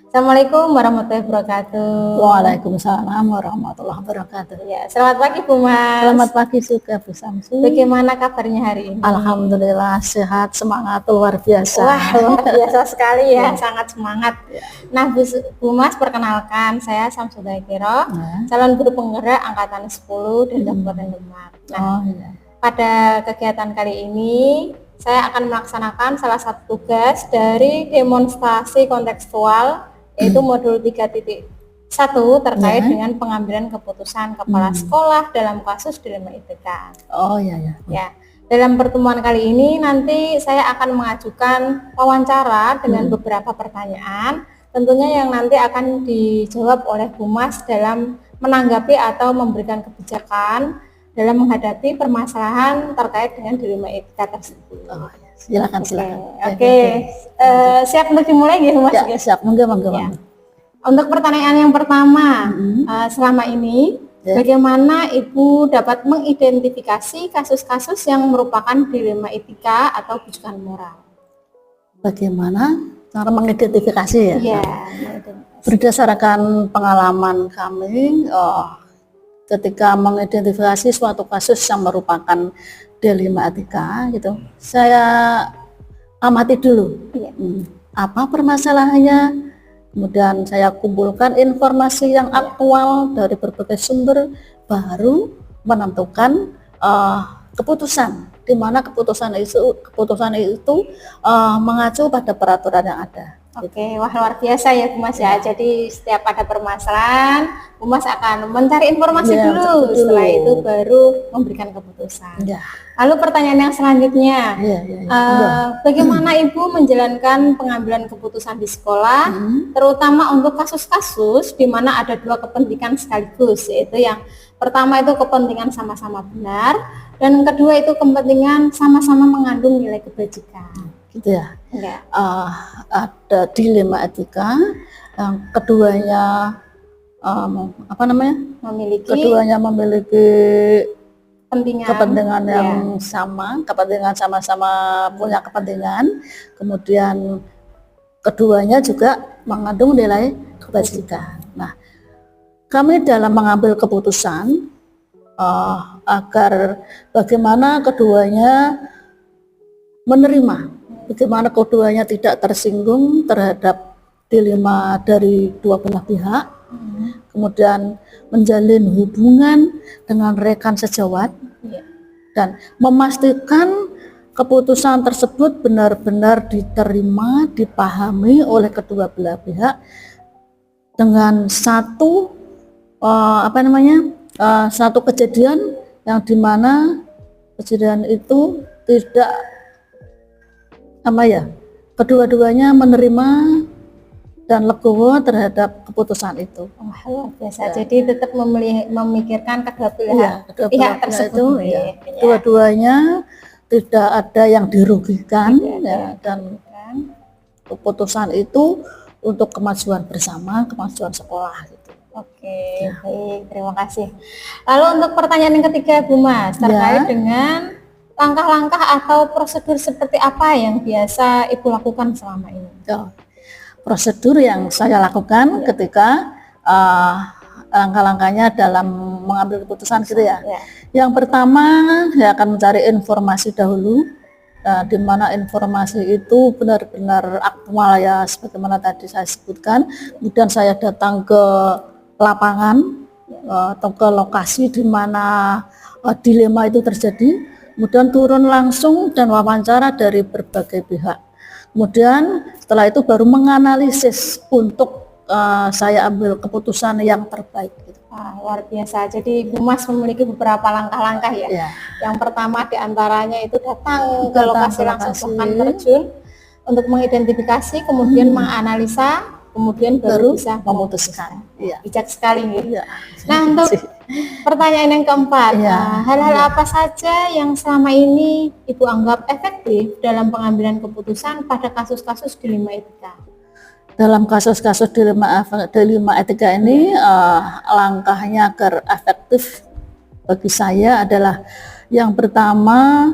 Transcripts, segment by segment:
Assalamualaikum warahmatullahi wabarakatuh. Waalaikumsalam warahmatullahi wabarakatuh. Ya, selamat pagi Bu Mas. Selamat pagi juga Bu Samsu. Bagaimana kabarnya hari ini? Alhamdulillah sehat, semangat luar biasa. Wah, luar biasa sekali ya, sangat semangat. Nah, Bu Mas, perkenalkan saya Samsudai Kiro, calon guru penggerak angkatan 10 dari Kabupaten Demak. Nah, pada kegiatan kali ini saya akan melaksanakan salah satu tugas dari demonstrasi kontekstual, yaitu modul 3.1 terkait dengan pengambilan keputusan kepala sekolah dalam kasus dilema ITK. Ya, dalam pertemuan kali ini nanti saya akan mengajukan wawancara dengan beberapa pertanyaan, tentunya yang nanti akan dijawab oleh Bu Mas dalam menanggapi atau memberikan kebijakan dalam menghadapi permasalahan terkait dengan dilema etika tersebut. Silakan. Oke. Siap untuk dimulai ya, Mas? Ya, siap. Monggo. Ya. Untuk pertanyaan yang pertama, selama ini bagaimana Ibu dapat mengidentifikasi kasus-kasus yang merupakan dilema etika atau bujukan moral? Bagaimana cara mengidentifikasi ya? Ya. Berdasarkan pengalaman kami, ketika mengidentifikasi suatu kasus yang merupakan dilema etika gitu, saya amati dulu apa permasalahannya, kemudian saya kumpulkan informasi yang aktual dari berbagai sumber, baru menentukan keputusan, di mana keputusan itu mengacu pada peraturan yang ada. Oke, wah luar biasa ya Bu Mas ya. Jadi setiap ada permasalahan, Bu Mas akan mencari informasi dulu, setelah itu baru memberikan keputusan. Lalu pertanyaan yang selanjutnya, bagaimana Ibu menjalankan pengambilan keputusan di sekolah, terutama untuk kasus-kasus di mana ada dua kepentingan sekaligus, yaitu yang pertama itu kepentingan sama-sama benar, dan kedua itu kepentingan sama-sama mengandung nilai kebajikan. Gitu ya. Ada dilema etika, yang keduanya keduanya memiliki kepentingan yang sama, kepentingan sama-sama punya kepentingan, kemudian keduanya juga mengandung nilai kebajikan. Nah, kami dalam mengambil keputusan agar bagaimana keduanya menerima, bagaimana keduanya tidak tersinggung terhadap dilema dari dua belah pihak, kemudian menjalin hubungan dengan rekan sejawat, dan memastikan keputusan tersebut benar-benar diterima, dipahami oleh kedua belah pihak dengan satu satu kejadian yang dimana kejadian itu tidak kedua-duanya menerima dan legowo terhadap keputusan itu. Luar biasa. Jadi tetap memikirkan kedua pihak tersebut. Dua-duanya tidak ada yang dirugikan, dan keputusan itu untuk kemajuan bersama, kemajuan sekolah gitu. Oke, baik, terima kasih. Lalu untuk pertanyaan yang ketiga Bu Mas, terkait dengan langkah-langkah atau prosedur seperti apa yang biasa Ibu lakukan selama ini? Prosedur yang saya lakukan ketika langkah-langkahnya dalam mengambil keputusan gitu ya. Yang pertama, saya akan mencari informasi dahulu, di mana informasi itu benar-benar aktual ya, sebagaimana tadi saya sebutkan. Kemudian saya datang ke lapangan atau ke lokasi di mana dilema itu terjadi. Kemudian turun langsung dan wawancara dari berbagai pihak. Kemudian setelah itu baru menganalisis untuk saya ambil keputusan yang terbaik. Luar biasa. Jadi Bu Mas memiliki beberapa langkah-langkah ya. Yang pertama diantaranya itu datang ke lokasi langsung, bahkan terjun untuk mengidentifikasi, kemudian menganalisa, kemudian baru bisa memutuskan. Bijak sekali nih. Nah, untuk pertanyaan yang keempat, hal-hal apa saja yang selama ini Ibu anggap efektif dalam pengambilan keputusan pada kasus-kasus dilema etika? dalam kasus-kasus dilema etika ini langkahnya agar efektif bagi saya adalah yang pertama,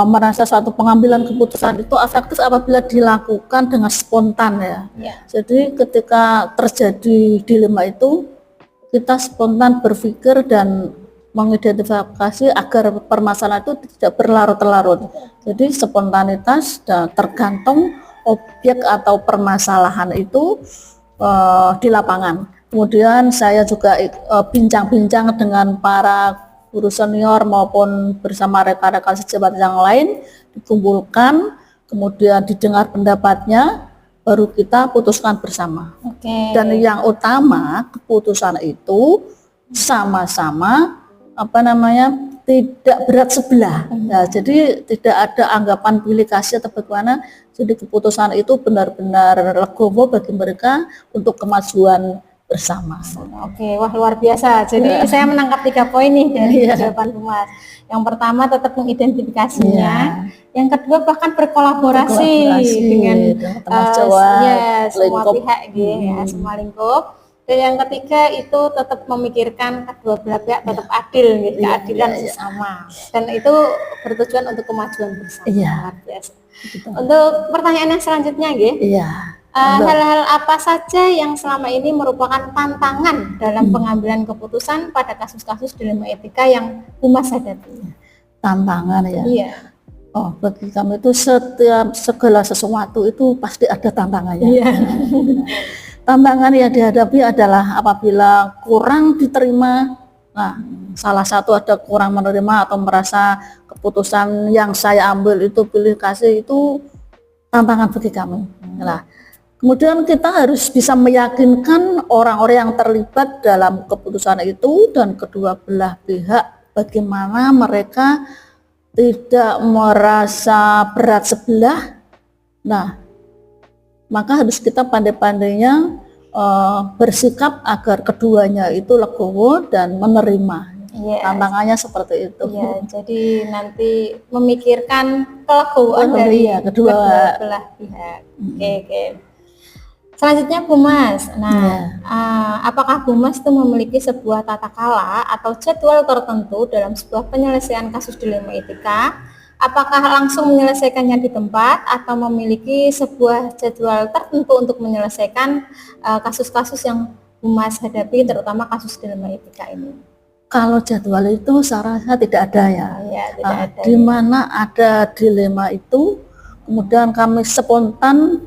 merasa suatu pengambilan keputusan itu efektif apabila dilakukan dengan spontan ya. Jadi ketika terjadi dilema itu kita spontan berpikir dan mengidentifikasi agar permasalahan itu tidak berlarut-larut. Jadi spontanitas dan tergantung objek atau permasalahan itu di lapangan. Kemudian saya juga bincang-bincang dengan para guru senior maupun bersama rekan-rekan sejawat yang lain, dikumpulkan, kemudian didengar pendapatnya, baru kita putuskan bersama. Dan yang utama keputusan itu sama-sama tidak berat sebelah. Ya, jadi tidak ada anggapan pilih kasih atau bagaimana. Jadi keputusan itu benar-benar legowo bagi mereka untuk kemajuan bersama. Wah luar biasa. Jadi saya menangkap 3 poin nih dari jawaban Bu Mas. Yang pertama tetap mengidentifikasinya. Yang kedua bahkan berkolaborasi dengan semua pihak semua lingkup. Dan yang ketiga itu tetap memikirkan kedua belah pihak tetap adil, keadilan sesama. Dan itu bertujuan untuk kemajuan bersama. Luar biasa. Untuk pertanyaan yang selanjutnya, hal-hal apa saja yang selama ini merupakan tantangan dalam pengambilan keputusan pada kasus-kasus dilema etika yang Bu Mas hadapi? Tantangan ya? Bagi kami itu segala sesuatu itu pasti ada tantangannya. Tantangan yang dihadapi adalah apabila kurang diterima. Nah, salah satu ada kurang menerima atau merasa keputusan yang saya ambil itu pilih kasih itu tantangan bagi kami. Nah, kemudian kita harus bisa meyakinkan orang-orang yang terlibat dalam keputusan itu dan kedua belah pihak bagaimana mereka tidak merasa berat sebelah. Nah, maka harus kita pandai-pandainya bersikap agar keduanya itu legowo dan menerima. Tantangannya seperti itu. Jadi nanti memikirkan kelegowoan dari kedua belah pihak. Selanjutnya Bu Mas, apakah Bu Mas itu memiliki sebuah tata kala atau jadwal tertentu dalam sebuah penyelesaian kasus dilema etika? Apakah langsung menyelesaikannya di tempat atau memiliki sebuah jadwal tertentu untuk menyelesaikan kasus-kasus yang Bu Mas hadapi, terutama kasus dilema etika ini? Kalau jadwal itu saya rasa tidak ada ya. Di mana ada dilema itu, kemudian kami spontan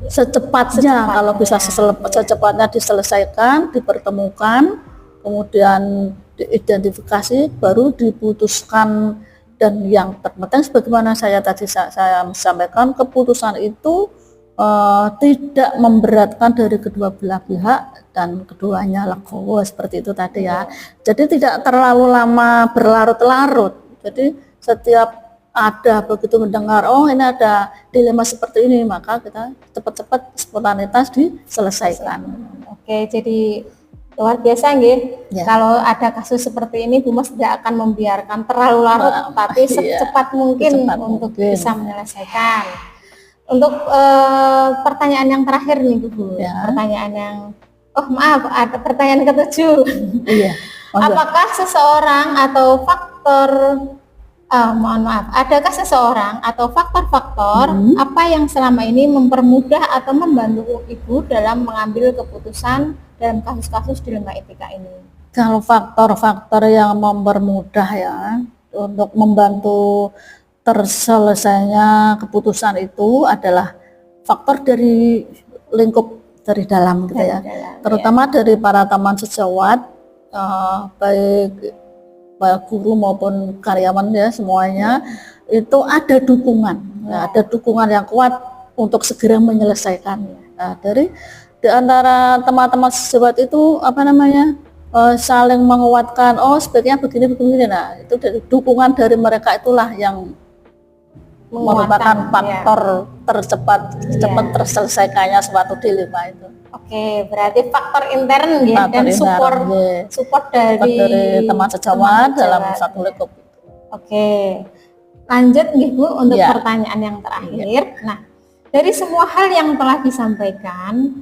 secepatnya kalau bisa secepatnya diselesaikan, dipertemukan, kemudian diidentifikasi, baru diputuskan. Dan yang terpenting sebagaimana saya tadi saya sampaikan, keputusan itu tidak memberatkan dari kedua belah pihak dan keduanya legowo seperti itu tadi ya. Jadi tidak terlalu lama berlarut-larut. Jadi setiap ada begitu mendengar ini ada dilema seperti ini, maka kita cepat-cepat spontanitas diselesaikan. Jadi luar biasa kalau ada kasus seperti ini Bu Mas tidak akan membiarkan terlalu larut, tapi secepat mungkin untuk bisa menyelesaikan. Untuk pertanyaan yang terakhir nih Bu, pertanyaan yang ada pertanyaan ke-7. Apakah seseorang atau faktor adakah seseorang atau faktor-faktor apa yang selama ini mempermudah atau membantu Ibu dalam mengambil keputusan dalam kasus-kasus dilema etika ini? Kalau faktor-faktor yang mempermudah ya untuk membantu terselesainya keputusan itu adalah faktor dari lingkup dari dalam gitu ya. Terutama dari para teman sejawat, baik guru maupun karyawan ya semuanya itu ada dukungan, ada dukungan yang kuat untuk segera menyelesaikan. Dari di antara teman-teman sejawat itu saling menguatkan, sebaiknya begini. Nah, itu dari dukungan dari mereka itulah yang merupakan faktor cepat terselesaikannya suatu dilema itu. Berarti faktor intern dan support dari teman sejawat dalam satu lingkup. Lanjut Bu untuk pertanyaan yang terakhir. Nah, Dari semua hal yang telah disampaikan,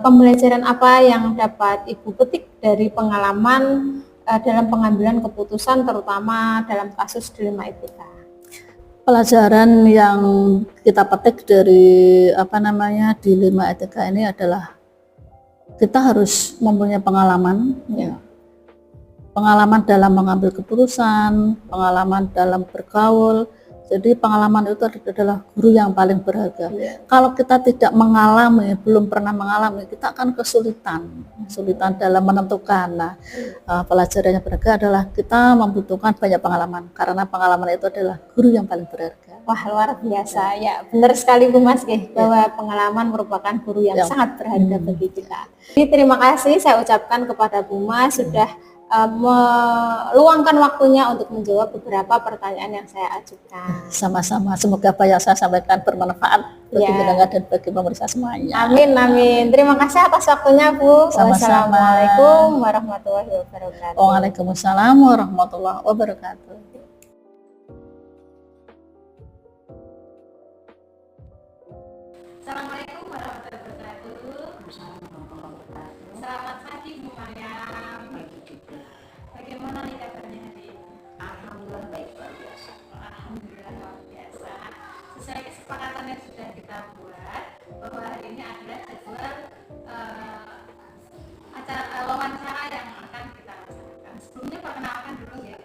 pembelajaran apa yang dapat Ibu petik dari pengalaman dalam pengambilan keputusan, terutama dalam kasus dilema etika? Pelajaran yang kita petik dari dilema etika ini adalah kita harus mempunyai pengalaman, ya. Pengalaman dalam mengambil keputusan, pengalaman dalam bergaul. Jadi pengalaman itu adalah guru yang paling berharga. Kalau kita tidak mengalami, belum pernah mengalami, kita akan kesulitan dalam menentukan. Nah, pelajarannya berharga adalah kita membutuhkan banyak pengalaman, karena pengalaman itu adalah guru yang paling berharga. Wah, luar biasa ya, benar sekali Bu Mas bahwa pengalaman merupakan guru yang sangat berharga bagi kita. Jadi terima kasih saya ucapkan kepada Bu Mas sudah meluangkan waktunya untuk menjawab beberapa pertanyaan yang saya ajukan. Sama-sama, semoga apa yang saya sampaikan bermanfaat bagi pendengar dan bagi pemirsa semuanya. Amin, amin. Terima kasih atas waktunya Bu. Sama-sama. Wassalamualaikum warahmatullahi wabarakatuh. Waalaikumsalam warahmatullahi wabarakatuh. Assalamualaikum warahmatullahi wabarakatuh. Selamat pagi Bu Maryam. Bagaimana nih kabarnya hari ini? Alhamdulillah baik, luar biasa. Alhamdulillah luar biasa. Sesuai kesepakatan yang sudah kita buat bahwa hari ini adalah jadwal acara wawancara yang akan kita laksanakan. Sebelumnya perkenalkan dulu ya,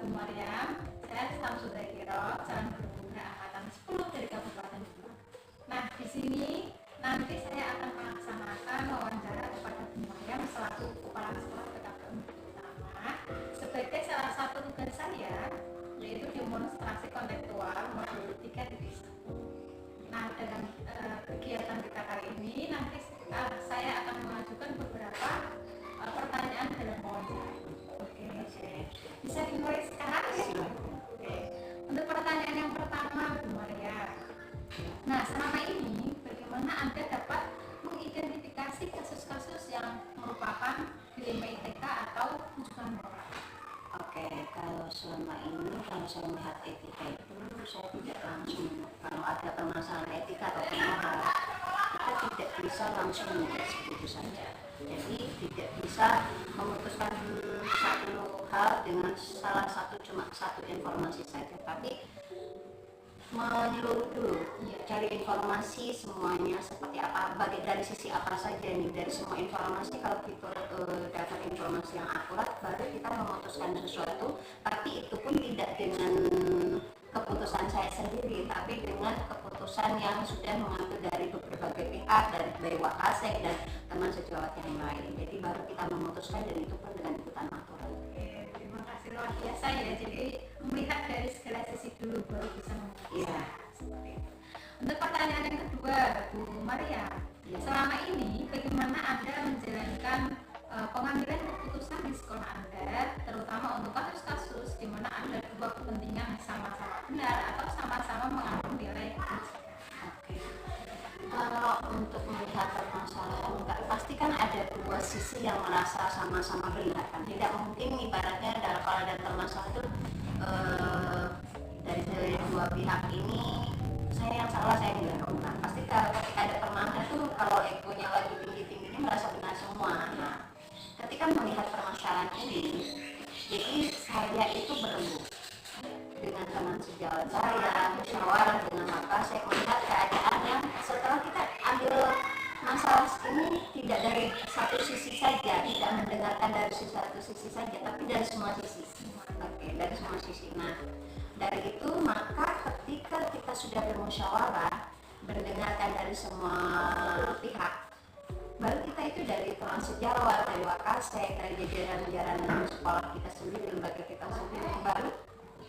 Bu Maryam. Saya Samsul Daikiro, calon guru penggerak angkatan 10 dari Kabupaten Demak. Nah, di sini nanti saya akan melaksanakan wawancara kepada Bu Maryam selaku kepala sekolah PKBM sebagai salah satu tugas saya, yaitu demonstrasi kontekstual modul 3.1. Nah, dalam kegiatan kita kali ini nanti saya akan mengajukan beberapa pertanyaan dalam wawancara. Oke, bisa dimulai sekarang ya? Oke. Untuk pertanyaan yang pertama, Bu Maria. Nah, selama ini bagaimana Anda dapat mengidentifikasi kasus-kasus yang merupakan dilema etika atau rujukan moral? Oke, kalau selama ini kalau saya melihat etika itu saya tidak langsung, kalau ada permasalahan etika atau moral kita tidak bisa langsung menjudge begitu saja. Jadi tidak bisa memutuskan satu hal dengan cuma satu informasi saja, tapi menyeluruh dulu, cari informasi semuanya seperti apa, dari sisi apa saja nih, dari semua informasi. Kalau kita dapat informasi yang akurat, baru kita memutuskan sesuatu, tapi itu pun tidak dengan keputusan saya sendiri, tapi dengan keputusan yang sudah mengambil dari berbagai pihak, dari Wakasek dan teman sejawat yang lain. Jadi baru kita memutuskan, dan itu pun dengan ikutan aturan. Terima kasih, luar biasa ya. Jadi melihat dari segala sisi dulu baru bisa memutuskan. Iya. Seperti itu. Untuk pertanyaan yang kedua, Bu Maria, selama ini bagaimana Anda menjalankan pengambilan keputusan di sekolah Anda, terutama untuk kasus-kasus di mana ada dua kepentingan sama-sama benar atau sama-sama mengandung nilai kebijakan? Oke. Kalau untuk melihat permasalahan, pasti kan ada dua sisi yang merasa sama-sama benar kan. Tidak mungkin ibaratnya kalau ada permasalahan itu dari dua pihak ini saya yang salah, saya yang benar. Pasti kalau ada permasalahan itu, kalau egonya lagi tinggi-tingginya merasa benar semua. Nah, ketika melihat permasalahan ini, jadi saya itu berembuk dengan teman sejawat saya, musyawarah dengan maka saya melihat keadaan yang setelah kita ambil masalah ini tidak dari satu sisi saja, tidak mendengarkan dari satu sisi saja, tapi dari semua sisi. Oke, dari semua sisi. Nah, dari itu maka ketika kita sudah bermusyawarah, mendengarkan dari semua pihak, baru kita itu dari teman sejawat, dari Wakasek, dari jajaran-jajaran sekolah kita sendiri, lembaga kita sendiri, baru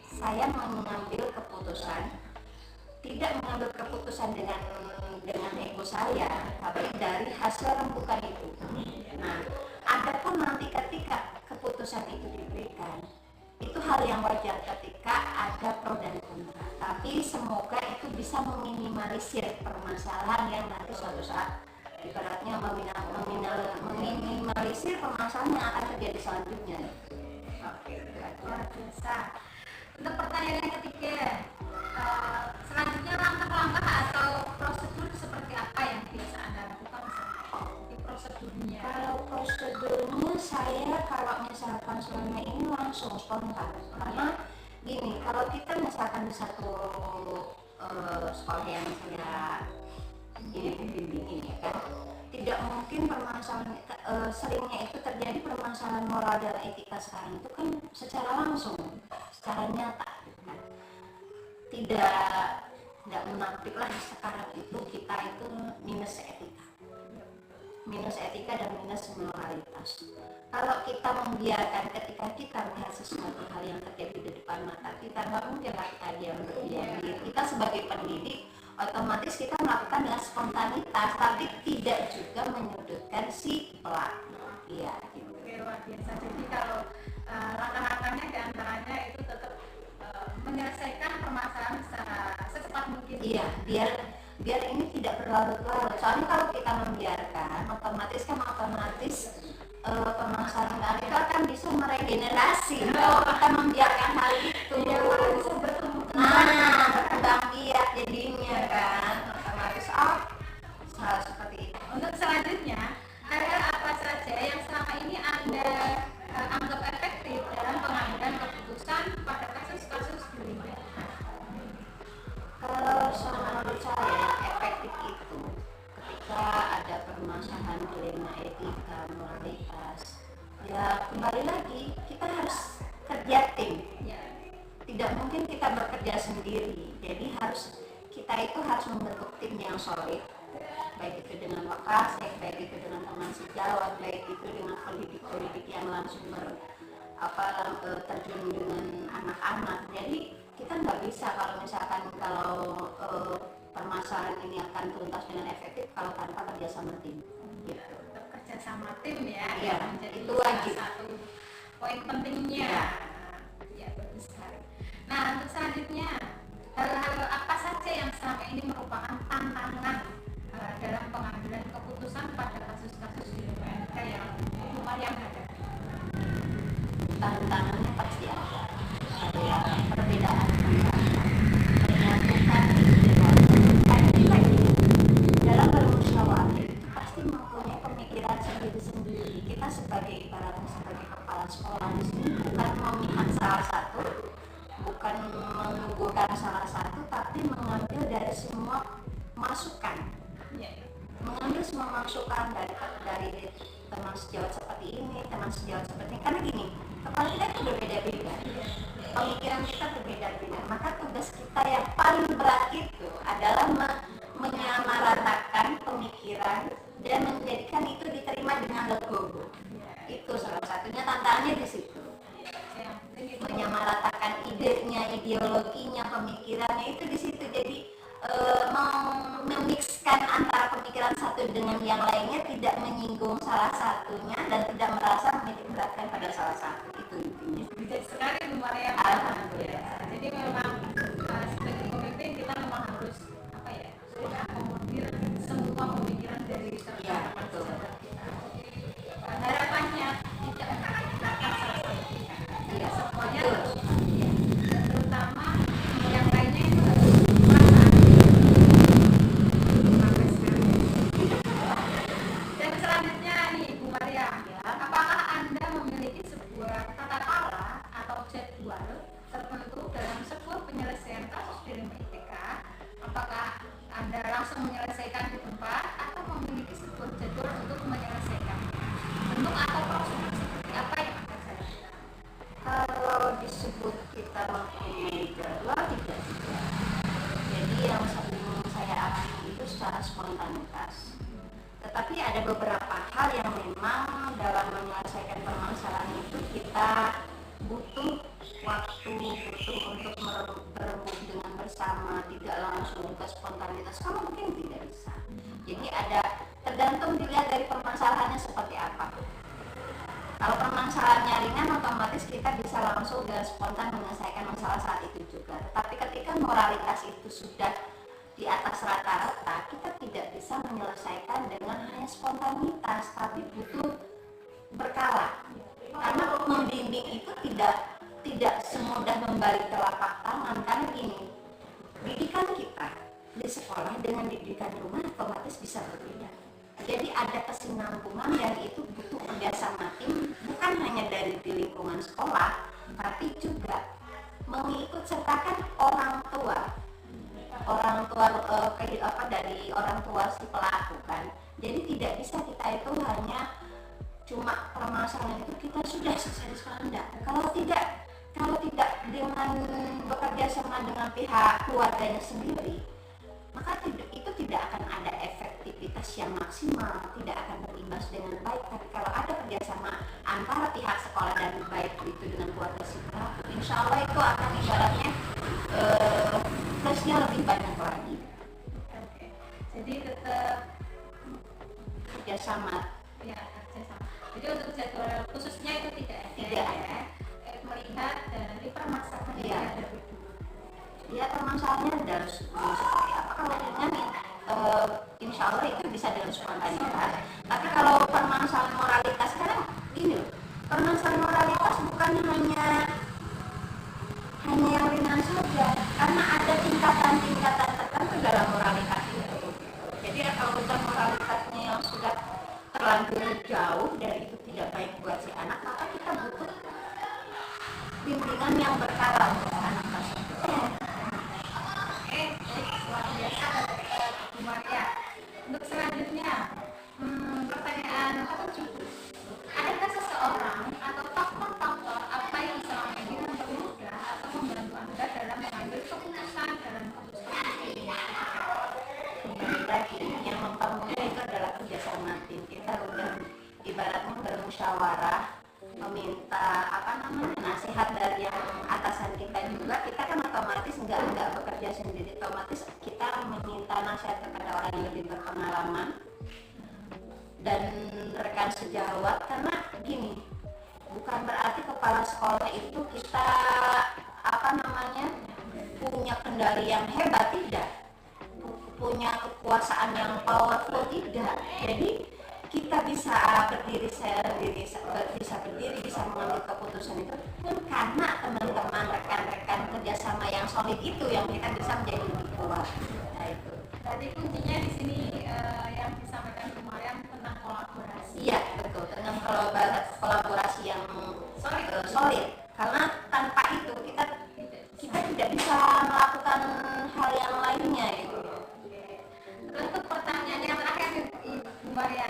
saya mengambil keputusan, tidak mengambil keputusan dengan ego saya, tapi dari hasil rembukan itu. Nah, adapun nanti ketika keputusan itu diberikan, itu hal yang wajar ketika ada pro dan kontra. Tapi semoga itu bisa meminimalisir permasalahan yang nanti suatu saat ibaratnya meminimalisir permasalahan yang akan terjadi selanjutnya. Oke, luar biasa. Untuk pertanyaan yang ketiga, selanjutnya langkah-langkah atau saya kalau misalkan selama ini langsung spontan, karena gini, kalau kita misalkan di satu sekolah yang saya bimbing ya kan, tidak mungkin permasalahan seringnya itu terjadi permasalahan moral dan etika sekarang itu kan secara langsung, secara nyata kan. Tidak menapik lah sekarang itu kita itu minus etika dan minus moralitas. Kalau kita membiarkan ketika kita melihat sesuatu hal yang terjadi di depan mata kita, nggak mungkin lah kita diam diri. Kita sebagai pendidik otomatis kita melakukan dengan spontanitas, tapi tidak juga menyudutkan si pelaku. Iya, gitu. Luar biasa. Jadi kalau langkah-langkahnya diantaranya itu tetap menyelesaikan permasalahan secara secepat mungkin. Iya, biar ini tidak berlarut-larut. Soalnya kalau kita membiarkan, otomatis permasalahan itu akan bisa meregenerasi. Kalau kita membiarkan hal itu, bisa bertemu berkembang biak jadinya kan, otomatis hal seperti itu. Untuk selanjutnya, hal apa saja yang selama ini Anda anggap efektif dalam pengambilan keputusan pada kasus-kasus bullying? Kalau menurut saya efektif itu ketika ada permasalahan dilema etika, moralitas, ya kembali lagi kita harus kerja tim. Tidak mungkin kita bekerja sendiri, jadi kita itu harus membentuk tim yang solid, baik itu dengan Wakasek, baik itu dengan teman sejawat, baik itu dengan politik yang langsung terjun dengan anak-anak. Jadi kita nggak bisa kalau permasalahan ini akan tuntas dengan efektif kalau tanpa kerjasama tim. Gitu. Kerjasama tim ya, Ya, menjadi itu wajib. satu poin pentingnya. Ya, bagus sekali. Nah, untuk selanjutnya, hal-hal apa saja yang selama ini merupakan tantangan dalam pengambilan keputusan pada kasus-kasus di PMK yang Bu Maryam hadapi? Tantangannya pasti ada perbedaan menyatukan dalam bermusyawarah itu pasti mempunyai pemikiran sendiri-sendiri. Kita sebagai kepala sekolah di sini bukan memihak salah satu, bukan menunggulkan salah satu, tapi mengambil dari semua masukan. Mengambil semua masukan dari teman sejawat seperti ini, teman sejawat seperti ini. Karena gini, kepala kita itu berbeda-beda, pemikiran kita berbeda-beda. Maka tugas kita yang paling berat itu adalah menyamaratakan pemikiran dan menjadikan itu diterima dengan legowo. Itu salah satunya tantangannya di situ. Menyamaratakan idenya, ideologinya, pemikirannya itu di situ. Jadi memixkan antara pemikiran satu dengan yang lainnya, tidak menyinggung salah satunya dan tidak merasa menitik beratkan pada salah satu. Itu intinya. Bijak sekali Bu Maryam. Alhamdulillah. Jadi memang sebagai pemimpin kita memang harus mengakomodir semua pemikiran dari Ya, betul. harapannya tidak mengatakan salah satu kita. Iya, Semuanya betul. terutama yang lainnya itu harus merasa dan selanjutnya nih Bu Maria, apakah Anda memiliki sebuah tata cara atau jadwal tertentu dalam sebuah penyelesaian kasus dilema ITK? Apakah Anda langsung menyelesaikan di tempat atau memiliki sebuah jadwal untuk menyelesaikan? Bentuk atau prosedur seperti apa yang Anda jalankan? Kalau disebut kita mempunyai jadwal, tidak juga. Jadi yang sering saya alami itu secara spontanitas. Tetapi ada beberapa hal yang memang dalam menyelesaikan permasalahan itu kita butuh waktu, butuh untuk berebut dengan bersama, tidak langsung ke spontanitas. Kalau mungkin tidak bisa. Jadi ada tergantung dilihat dari permasalahannya seperti apa. Kalau permasalahannya ringan, otomatis kita bisa langsung dan spontan menyelesaikan masalah saat itu juga. Tetapi ketika moralitas itu sudah di atas rata-rata, kita tidak bisa menyelesaikan dengan hanya spontanitas, tapi butuh berkala. Karena membimbing itu tidak semudah membalik telapak tangan. Karena gini, didikan kita di sekolah dengan didikan di rumah otomatis bisa berbeda. Jadi ada kesinambungan dan itu butuh kerjasama tim, bukan hanya dari di lingkungan sekolah, tapi juga mengikut sertakan orang tua dari orang tua si pelaku kan. Jadi tidak bisa kita itu hanya cuma permasalahan itu kita sudah selesai di sekolah, enggak. Kalau tidak dengan bekerja sama dengan pihak keluarganya sendiri, maka itu tidak akan ada efektivitas yang maksimal, tidak akan berimbas dengan baik. Tapi kalau ada kerjasama antara pihak sekolah dan baik itu dengan keluarga si pelaku, insya Allah itu akan ibaratnya plusnya lebih banyak lagi. Oke. Jadi tetap Kerjasama. ya kerjasama. Jadi untuk jadwal khususnya itu tidak ada. Tidak ada. Melihat dari permasalahan Iya. yang ada dulu. Ya, permasalahannya harus seperti apa. Kalau dengan insya Allah itu bisa dengan spontanitas. Tapi kalau permasalahan moralitas, karena gini loh, permasalahan moralitas bukan hanya yang ringan saja, karena ada tingkatan-tingkatan tertentu dalam moralitas itu. Jadi kalau kita moralitasnya yang sudah terlanjur jauh dan itu tidak baik buat si anak, maka kita butuh bimbingan yang berkala untuk anak tersebut. Oke, luar biasa Bu Maria. Untuk selanjutnya, pertanyaan ketujuh. Adakah seseorang atau faktor-faktor apa yang selama ini mempermudah atau membantu Anda dalam mengambil keputusan dalam keputusan ini? Kembali lagi, yang mempermudah itu adalah kerjasama tim. Kita udah ibaratnya bermusyawarah, meminta nasihat dari yang atasan kita juga. Kita kan otomatis nggak bekerja sendiri, otomatis kita meminta nasihat kepada orang yang lebih berpengalaman dan rekan sejawat. Karena gini, bukan berarti kepala sekolah itu kita punya kendali yang hebat, tidak, punya kekuasaan yang powerful, tidak. Jadi kita bisa berdiri bisa mengambil keputusan itu pun karena teman-teman rekan-rekan kerjasama yang solid itu yang kita bisa menjadi lebih kuat. Nah itu. Tadi kuncinya di sini yang disampaikan kemarin tentang kolaborasi. Iya betul, dengan kolaborasi yang solid. Karena tanpa itu kita tidak bisa melakukan hal yang lainnya gitu. Untuk pertanyaan yang terakhir Ibu Maria,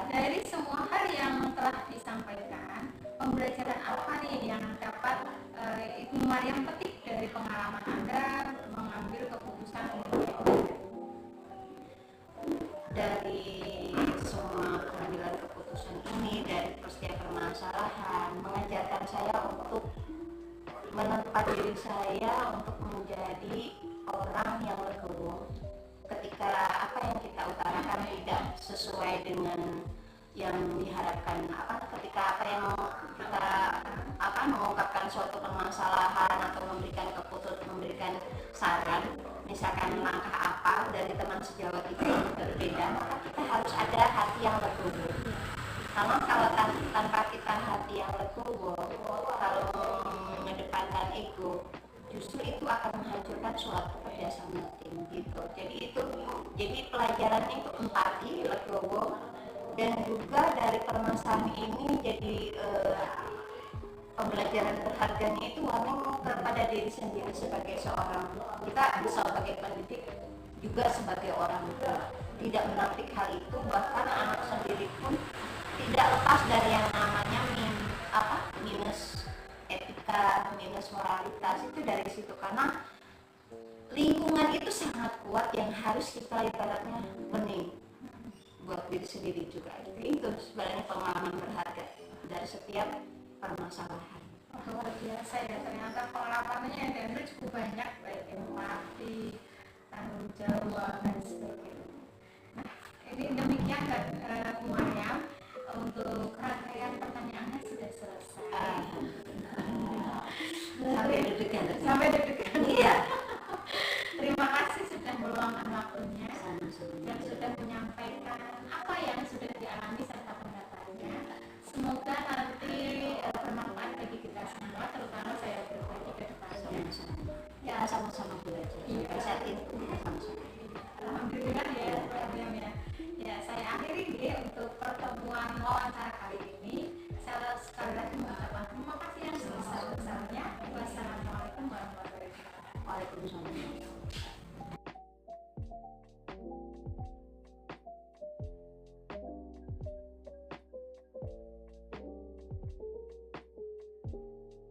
dari semua hal yang telah disampaikan, pembelajaran apa nih yang dapat Ibu Maria petik dari pengalaman Anda mengambil keputusan ini? Dari semua pengambilan keputusan ini, dari setiap permasalahan, mengajarkan saya untuk menempat diri saya untuk menjadi orang yang legowo. Ketika apa yang kita utarakan tidak sesuai dengan yang diharapkan, ketika apa yang kita mengungkapkan suatu permasalahan atau memberikan saran, misalkan langkah apa dari teman sejawat itu yang berbeda, maka kita harus ada hati yang legowo. Karena kalau tanpa kita hati yang legowo, kalau mengedepankan ego, justru itu akan menghancurkan suatu kerjasama tim gitu. Jadi pelajarannya itu empati, legowo, dan juga dari permasalahan ini jadi pembelajaran berharganya itu kepada diri sendiri sebagai seorang, kita sebagai pendidik juga sebagai orang tua, tidak menampik hal itu. Bahkan anak sendiri pun tidak lepas dari yang namanya minus etika, minus moralitas, itu dari situ. Karena lingkungan itu sangat kuat yang harus kita ibaratnya bening buat diri sendiri juga. Itu sebenarnya pengalaman berharga dari setiap permasalahan. Luar biasa ya, ternyata pengalamannya yang diambil cukup banyak, baik empati, tanggung jawab, dan sebagainya. Nah, ini demikian Bu Maria, untuk rangkaian pertanyaannya sudah selesai. Sampai deg-degan. Iya. Terima kasih sudah meluangkan waktunya dan sudah menyampaikan apa yang sudah dialami serta pendapatnya. Semoga nanti bermanfaat bagi kita semua, terutama saya pribadi ke depannya. Ya, sama-sama belajar. Saat ini kita sama-sama. Alhamdulillah ya, ya. Ya, saya akhiri pertemuan wawancara